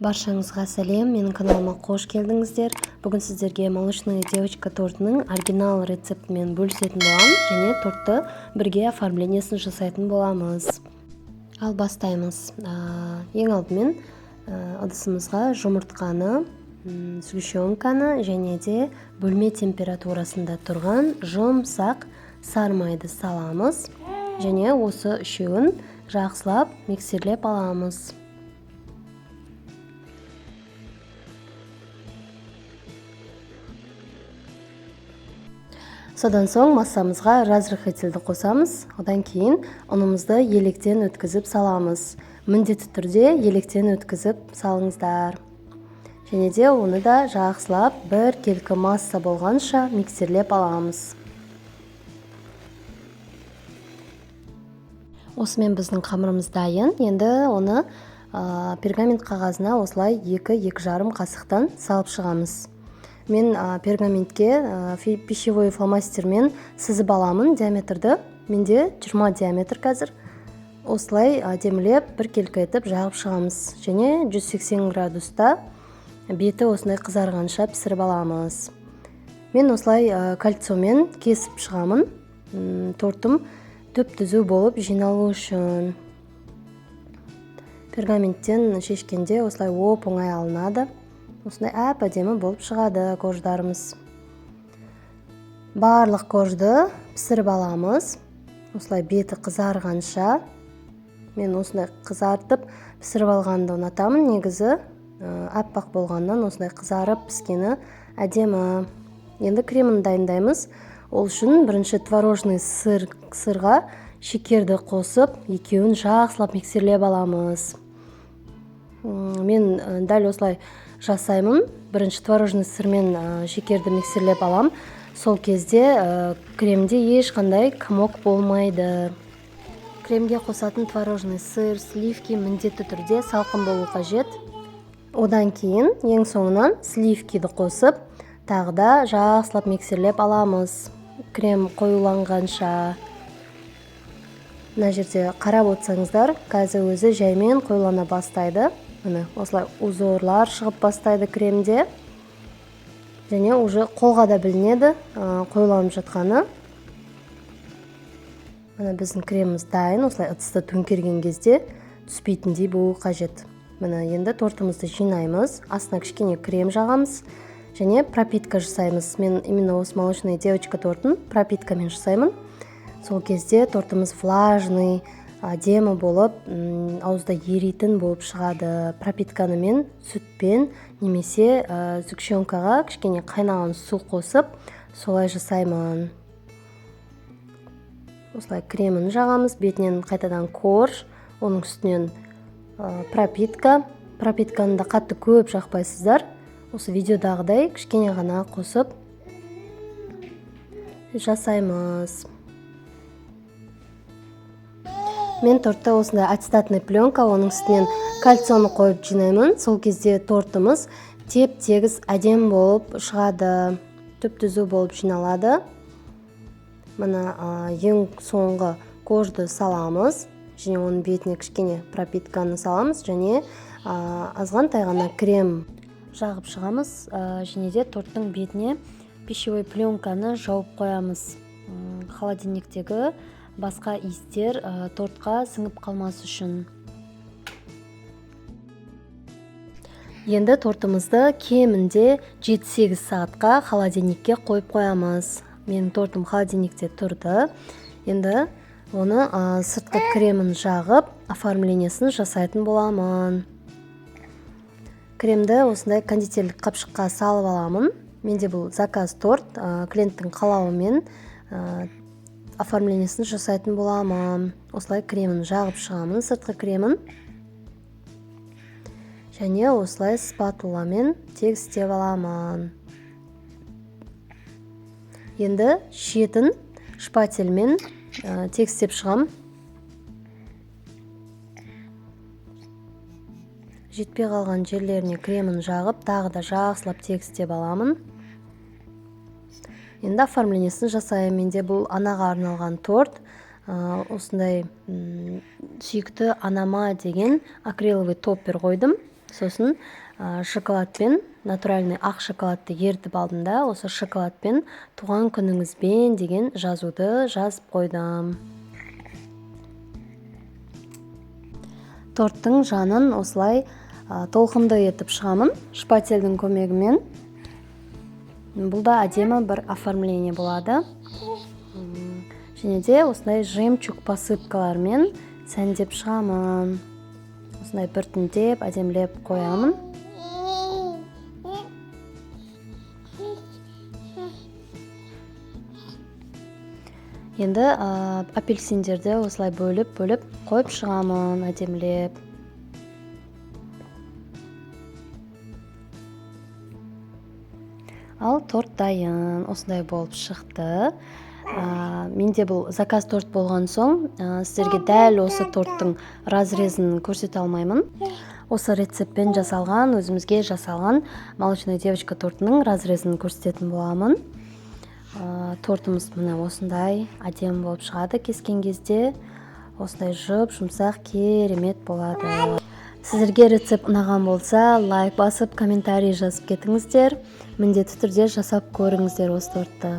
Баршаңызға сәлем, менің каналыма қош келдіңіздер. Бүгін сіздерге молочная девочка тортының оригинал рецептімен бөлісетін боламын, және тортты бірге оформлениесін жасайтын боламыз. Ал бастаймыз. Ең алдымен ыдысымызға жұмыртқаны, сгущенканы және де бөлме температурасында тұрған жұмсақ сары майды саламыз. Және осы үшеуін жақсылап миксерлеп аламыз. Содан соң массамызға разрыхлительді қосамыз. Одан кейін ұнымызды електен өткізіп саламыз. Міндетті түрде електен өткізіп салыңыздар. Және де оны да жақсылап бір келкі масса болғанша миксерлеп аламыз. Осымен біздің қамырымыз дайын. Енді оны пергамент қағазына осылай 2-2,5 қасықтан салып шығамыз. Мен пергаментке пищевой фломастермен сызып аламын диаметрді. Менде 20 диаметр қазір. Осылай әдемілеп бір келкі етіп жағып шығамыз. Және 180 градуста беті осындай қызарғанша пісіріп аламыз. Мен осылай кольцомен кесіп шығамын. Тортым түп-түзу болып жиналу үшін. Пергаменттен шешкенде осылай оп-оңай алынады. Осындай әп-әдемі болып шығады кождарымыз. Барлық кожды пісіріп аламыз. Осылай беті қызарғанша. Мен осындай қызартып пісіріп алғанды ұнатамын. Негізі аппақ болғаннан осындай қызарып піскені әдемі. Енді кремін дайындаймыз. Ол үшін бірінші творожный сырға шекерді қосып, екеуін жақсылап миксерлеп аламыз. Мен дәл осылай жасаймын. Бірінші творожный сырмен шекерді миксерлеп алам. Сол кезде кремде ешқандай комок болмайды. Кремге қосатын творожный сыр, сливки міндетті түрде салқын болу қажет. Одан кейін ең соңынан сливкиді қосып, тағы да жақсылап миксерлеп аламыз. Крем қоюланғанша. Мына жерде қарап отырсаңыздар, қазір өзі жаймен қоюлана бастайды. Міне осылай узорлар шығып бастайды кремде. Және уже қолға да білінеді қоюланып жатқаны. Міне біздің креміміз дайын. Осылай ыдысты төңкерген кезде түспейтіндей болу қажет. Міне енді тортымызды жинаймыз. Астына кішкене крем жағамыз. Және пропитка жасаймыз. Мен именно осы молочная девочка тортын пропиткамен жасаймын. Сол кезде тортымыз влажный, әдемі болып, ауызда еритін болып шығады. Пропитканы мен сүтпен немесе сгущенкаға кішкене қайнаған су қосып, солай жасаймын. Осылай кремін жағамыз, бетінен қайтадан корж, оның үстінен пропитка. Пропитканы да қатты көп жақпайсыздар. Осы видеодағыдай кішкене ғана қосып жасаймыз. Мен тортта осындай ацетатный пленка, оның үстінен кальцоны қойып жинаймын. Сол кезде тортымыз теп-тегіс әдем болып шығады, түп-түзу болып жиналады. Мына ең соңғы кожды саламыз. Және оның бетіне кішкене пропитканы саламыз. Және азғантай ғана крем жағып шығамыз. Және де торттың бетіне пищевой пленканы жауып қоямыз. Холодильниктегі басқа иістер тортқа сіңіп қалмас үшін. Енді тортымызды кемінде 7-8 сағатқа холодильникке қойып қоямыз. Менің тортым холодильникте тұрды. Енді оны сыртқы кремін жағып, оформлениесін жасайтын боламын. Кремді осындай кондитерлік қапшыққа салып аламын. Менде бұл заказ торт, клиенттің қалауымен оформлениесін жасайтын боламын. Осылай кремін жағып шығамын, сыртқы кремін. Және осылай спатуламен тегістеп аламын. Енді шетін шпательмен тегістеп шығам. Жетпей қалған жерлеріне кремін жағып, тағы да жақсылап тегістеп аламын. Енді оформлениесін жасаймын. Менде бұл анаға арналған торт. Осындай сүйікті анама деген акриловый топпер қойдым. Сосын шоколадпен, натуральный ақ шоколадты ертіп алдым да, осы шоколадпен туған күніңізбен деген жазуды жазып қойдым. Торттың жанын осылай толқынды етіп шығамын шпательдің көмегімен. Бұл да әдемі бір оформление болады. Және де осылай жемчуг посыпкалармен сәндеп шығамын. Осылай біртіндеп әдемілеп қоямын. Енді апельсиндерді осылай бөліп қойып шығамын әдемілеп. Ал торт дайын, осындай болып шықты. Менде бұл заказ торт болған соң, сіздерге дәл осы торттың разрезін көрсете алмаймын. Осы рецептпен жасалған, өзімізге жасалған молочная девочка тортының разрезін көрсететін боламын. Тортымыз мына осындай әдемі болып шығады кескен кезде. Осындай жұмсақ керемет болады. Сіздерге рецепт ұнаған болса, лайк басып, комментарий жазып кетіңіздер. Міндетті түрде жасап көріңіздер осы тортты.